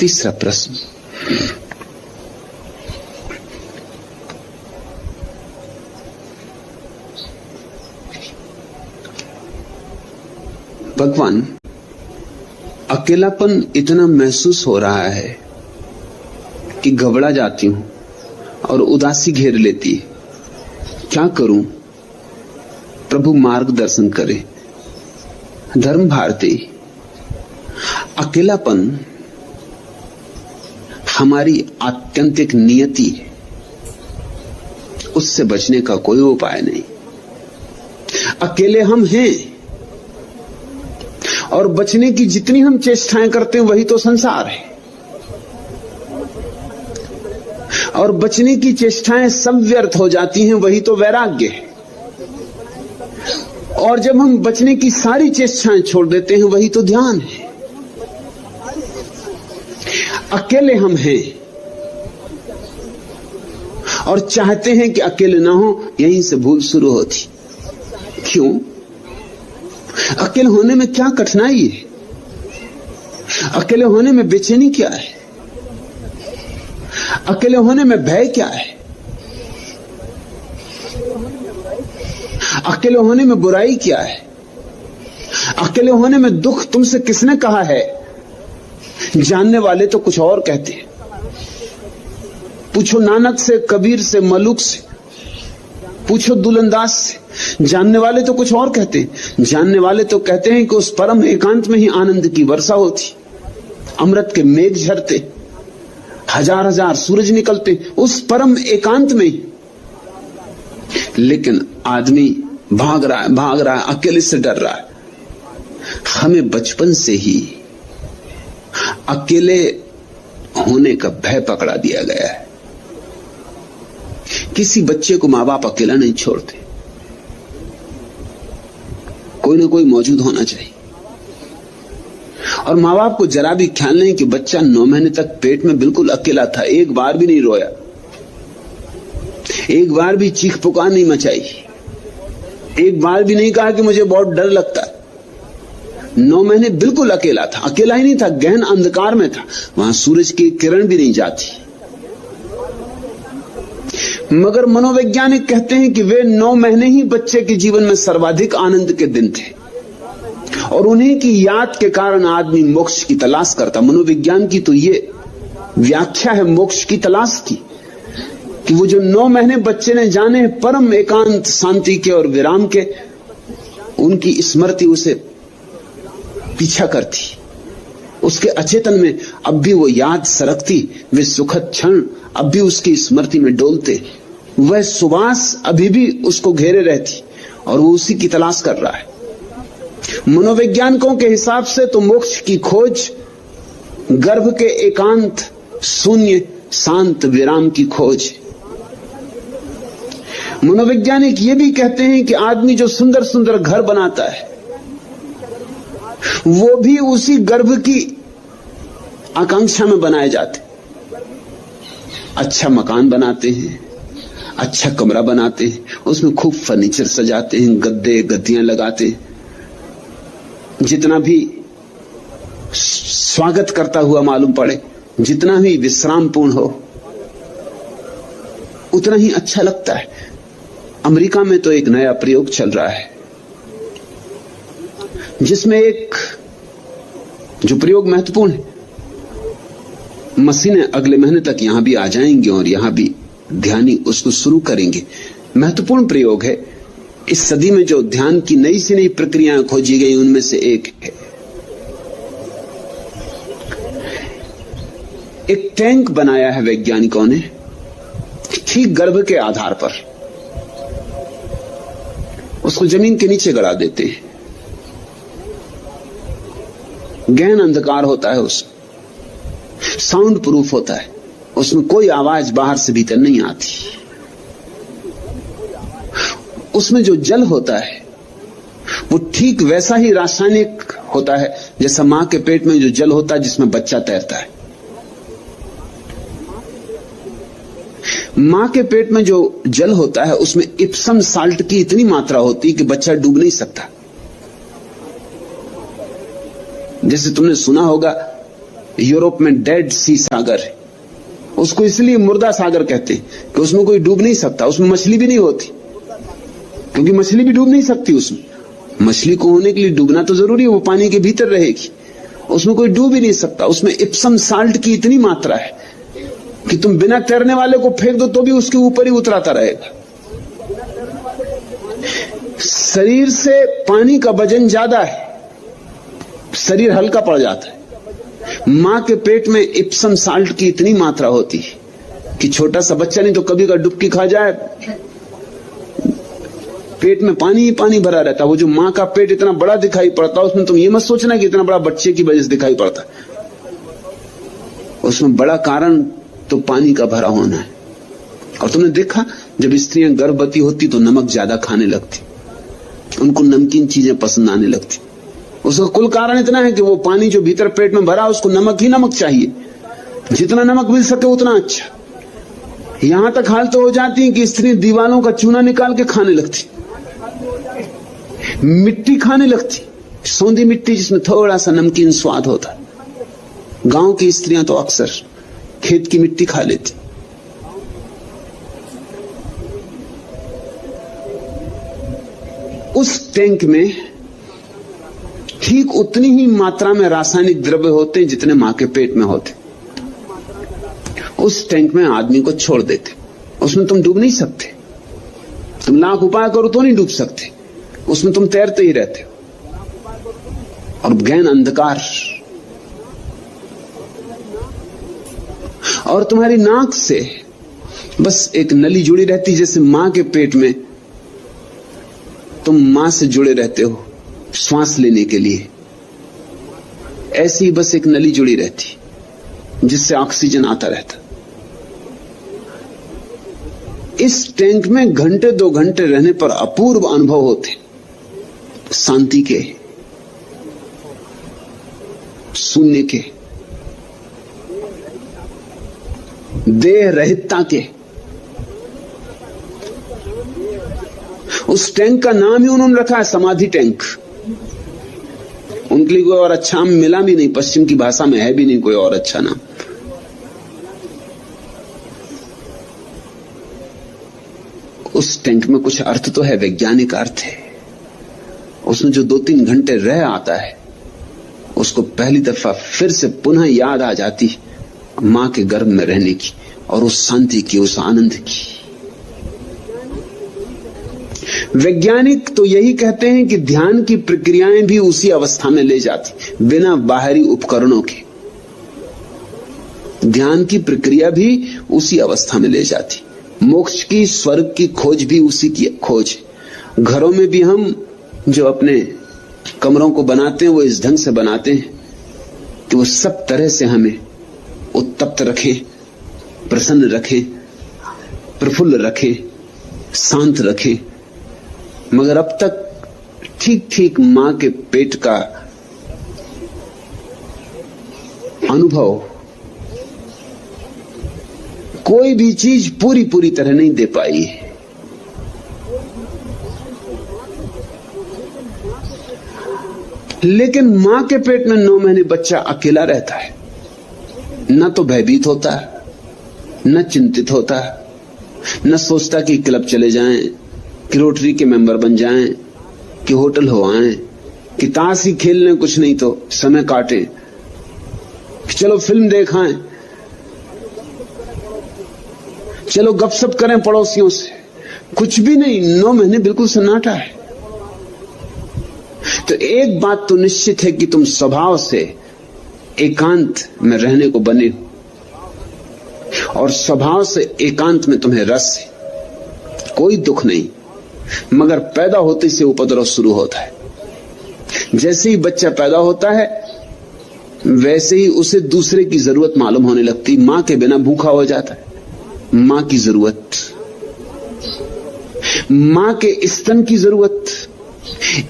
तीसरा प्रश्न, भगवान, अकेलापन इतना महसूस हो रहा है कि घबरा जाती हूं और उदासी घेर लेती है। क्या करूं? प्रभु मार्गदर्शन करे। धर्म भारती, अकेलापन हमारी आत्यंतिक नियति है, उससे बचने का कोई उपाय नहीं। अकेले हम हैं और बचने की जितनी हम चेष्टाएं करते हैं वही तो संसार है, और बचने की चेष्टाएं सब व्यर्थ हो जाती हैं, वही तो वैराग्य है। और जब हम बचने की सारी चेष्टाएं छोड़ देते हैं वही तो ध्यान है। अकेले हम हैं और चाहते हैं कि अकेले ना हो, यहीं से भूल शुरू होती। क्यों? अकेले होने में क्या कठिनाई है? अकेले होने में बेचैनी क्या है? अकेले होने में भय क्या है? अकेले होने में बुराई क्या है? अकेले होने में दुख तुमसे किसने कहा है? जानने वाले तो कुछ और कहते हैं। पूछो नानक से, कबीर से, मलुक से, पूछो दुलंदास से। जानने वाले तो कुछ और कहते हैं। जानने वाले तो कहते हैं कि उस परम एकांत में ही आनंद की वर्षा होती, अमृत के मेघ झरते, हजार हजार सूरज निकलते उस परम एकांत में ही। लेकिन आदमी भाग रहा है, अकेले से डर रहा है। हमें बचपन से ही अकेले होने का भय पकड़ा दिया गया है। किसी बच्चे को मां बाप अकेला नहीं छोड़ते, कोई ना कोई मौजूद होना चाहिए। और मां बाप को जरा भी ख्याल नहीं कि बच्चा 9 महीने तक पेट में बिल्कुल अकेला था, एक बार भी नहीं रोया, एक बार भी चीख पुकार नहीं मचाई, एक बार भी नहीं कहा कि मुझे बहुत डर लगता है। 9 महीने बिल्कुल अकेला था। अकेला ही नहीं था, गहन अंधकार में था, वहां सूरज की किरण भी नहीं जाती। मगर मनोवैज्ञानिक कहते हैं कि वे 9 महीने ही बच्चे के जीवन में सर्वाधिक आनंद के दिन थे, और उन्हीं की याद के कारण आदमी मोक्ष की तलाश करता। मनोविज्ञान की तो ये व्याख्या है मोक्ष की तलाश की, कि वो जो 9 महीने बच्चे ने जाने परम एकांत शांति के और विराम के, उनकी स्मृति उसे पीछा करती, उसके अचेतन में अब भी वो याद सरकती, वे सुखद क्षण अब भी उसकी स्मृति में डोलते, वह सुवास अभी भी उसको घेरे रहती, और वो उसी की तलाश कर रहा है। मनोवैज्ञानिकों के हिसाब से तो मोक्ष की खोज गर्भ के एकांत शून्य शांत विराम की खोज। मनोवैज्ञानिक ये भी कहते हैं कि आदमी जो सुंदर सुंदर घर बनाता है वो भी उसी गर्भ की आकांक्षा में बनाए जाते। अच्छा मकान बनाते हैं, अच्छा कमरा बनाते हैं, उसमें खूब फर्नीचर सजाते हैं, गद्दे गद्दियां लगाते हैं, जितना भी स्वागत करता हुआ मालूम पड़े, जितना भी विश्रामपूर्ण हो, उतना ही अच्छा लगता है। अमेरिका में तो एक नया प्रयोग चल रहा है जिसमें एक जो प्रयोग महत्वपूर्ण है, मशीनें अगले महीने तक यहां भी आ जाएंगी और यहां भी ध्यानी उसको शुरू करेंगे। महत्वपूर्ण प्रयोग है। इस सदी में जो ध्यान की नई से नई प्रक्रियाएं खोजी गई उनमें से एक है। एक टैंक बनाया है वैज्ञानिकों ने ठीक गर्भ के आधार पर, उसको जमीन के नीचे गड़ा देते हैं, गहन अंधकार होता है, उसमें साउंड प्रूफ होता है, उसमें कोई आवाज बाहर से भीतर नहीं आती। उसमें जो जल होता है वो ठीक वैसा ही रासायनिक होता है जैसा मां के पेट में जो जल होता है जिसमें बच्चा तैरता है। मां के पेट में जो जल होता है उसमें इप्सम साल्ट की इतनी मात्रा होती है कि बच्चा डूब नहीं सकता। जैसे तुमने सुना होगा यूरोप में डेड सी सागर है, उसको इसलिए मुर्दा सागर कहते हैं कि उसमें कोई डूब नहीं सकता, उसमें मछली भी नहीं होती, क्योंकि मछली भी डूब नहीं सकती उसमें। मछली को होने के लिए डूबना तो जरूरी है, वो पानी के भीतर रहेगी, उसमें कोई डूब ही नहीं सकता। उसमें इप्सम साल्ट की इतनी मात्रा है कि तुम बिना तैरने वाले को फेंक दो तो भी उसके ऊपर ही उतराता रहेगा। शरीर से पानी का वजन ज्यादा है, शरीर हल्का पड़ जाता है। मां के पेट में इप्सम साल्ट की इतनी मात्रा होती है कि छोटा सा बच्चा नहीं तो कभी का डुबकी खा जाए, पेट में पानी ही पानी भरा रहता है। वो जो मां का पेट इतना बड़ा दिखाई पड़ता है, उसमें तुम ये मत सोचना कि इतना बड़ा बच्चे की वजह से दिखाई पड़ता है, उसमें बड़ा कारण तो पानी का भरा होना है। और तुमने देखा जब स्त्रियां गर्भवती होती तो नमक ज्यादा खाने लगती, उनको नमकीन चीजें पसंद आने लगती। उसका कुल कारण इतना है कि वो पानी जो भीतर पेट में भरा, उसको नमक ही नमक चाहिए, जितना नमक मिल सके उतना अच्छा। यहां तक हालत हो जाती है कि स्त्री दीवालों का चूना निकाल के खाने लगती, मिट्टी खाने लगती, सौंधी मिट्टी जिसमें थोड़ा सा नमकीन स्वाद होता। गांव की स्त्रियां तो अक्सर खेत की मिट्टी खा लेती। उस टैंक में ठीक उतनी ही मात्रा में रासायनिक द्रव्य होते हैं जितने मां के पेट में होते। उस टैंक में आदमी को छोड़ देते, उसमें तुम डूब नहीं सकते, तुम लाख उपाय करो तो नहीं डूब सकते, उसमें तुम तैरते ही रहते हो। और गहन अंधकार, और तुम्हारी नाक से बस एक नली जुड़ी रहती, जैसे मां के पेट में तुम मां से जुड़े रहते हो श्वास लेने के लिए, ऐसी ही बस एक नली जुड़ी रहती जिससे ऑक्सीजन आता रहता। इस टैंक में घंटे 2 घंटे रहने पर अपूर्व अनुभव होते, शांति के, शून्य के, देह रहितता के। उस टैंक का नाम ही उन्होंने रखा है समाधि टैंक। उनके लिए कोई और अच्छा मिला भी नहीं, पश्चिम की भाषा में है भी नहीं कोई और अच्छा नाम। उस टैंक में कुछ अर्थ तो है, वैज्ञानिक अर्थ है। उसमें जो 2-3 घंटे रह आता है, उसको पहली दफा फिर से पुनः याद आ जाती मां के गर्भ में रहने की, और उस शांति की, उस आनंद की। वैज्ञानिक तो यही कहते हैं कि ध्यान की प्रक्रियाएं भी उसी अवस्था में ले जाती, बिना बाहरी उपकरणों के। ध्यान की प्रक्रिया भी उसी अवस्था में ले जाती। मोक्ष की, स्वर्ग की खोज भी उसी की खोज। घरों में भी हम जो अपने कमरों को बनाते हैं, वो इस ढंग से बनाते हैं कि वो सब तरह से हमें उत्तप्त रखें, प्रसन्न रखें, प्रफुल्ल रखें, शांत रखें। मगर अब तक ठीक ठीक मां के पेट का अनुभव कोई भी चीज पूरी पूरी तरह नहीं दे पाई है। लेकिन मां के पेट में 9 महीने बच्चा अकेला रहता है, न तो भयभीत होता, न चिंतित होता, न सोचता कि क्लब चले जाएं, कि रोटरी के मेंबर बन जाएं, कि होटल हो आएं, कि ताश ही खेल लें, कुछ नहीं तो समय काटें, कि चलो फिल्म देखाएं, चलो गपशप करें पड़ोसियों से। कुछ भी नहीं, 9 महीने बिल्कुल सन्नाटा है। तो एक बात तो निश्चित है कि तुम स्वभाव से एकांत में रहने को बने हो, और स्वभाव से एकांत में तुम्हें रस है, कोई दुख नहीं। मगर पैदा होते से उपद्रव शुरू होता है। जैसे ही बच्चा पैदा होता है, वैसे ही उसे दूसरे की जरूरत मालूम होने लगती। मां के बिना भूखा हो जाता है, मां की जरूरत, मां के स्तन की जरूरत।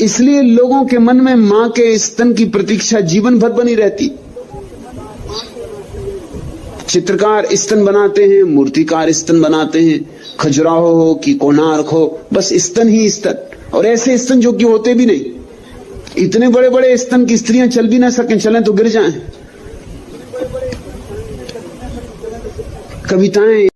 इसलिए लोगों के मन में मां के स्तन की प्रतीक्षा जीवन भर बनी रहती। चित्रकार स्तन बनाते हैं, मूर्तिकार स्तन बनाते हैं, खजुराहो हो कि कोणार्क हो, बस स्तन ही स्तन। और ऐसे स्तन जो कि होते भी नहीं। इतने बड़े बड़े स्तन की स्त्रियां चल भी ना सकें, चलें तो गिर जाएं। कविताएं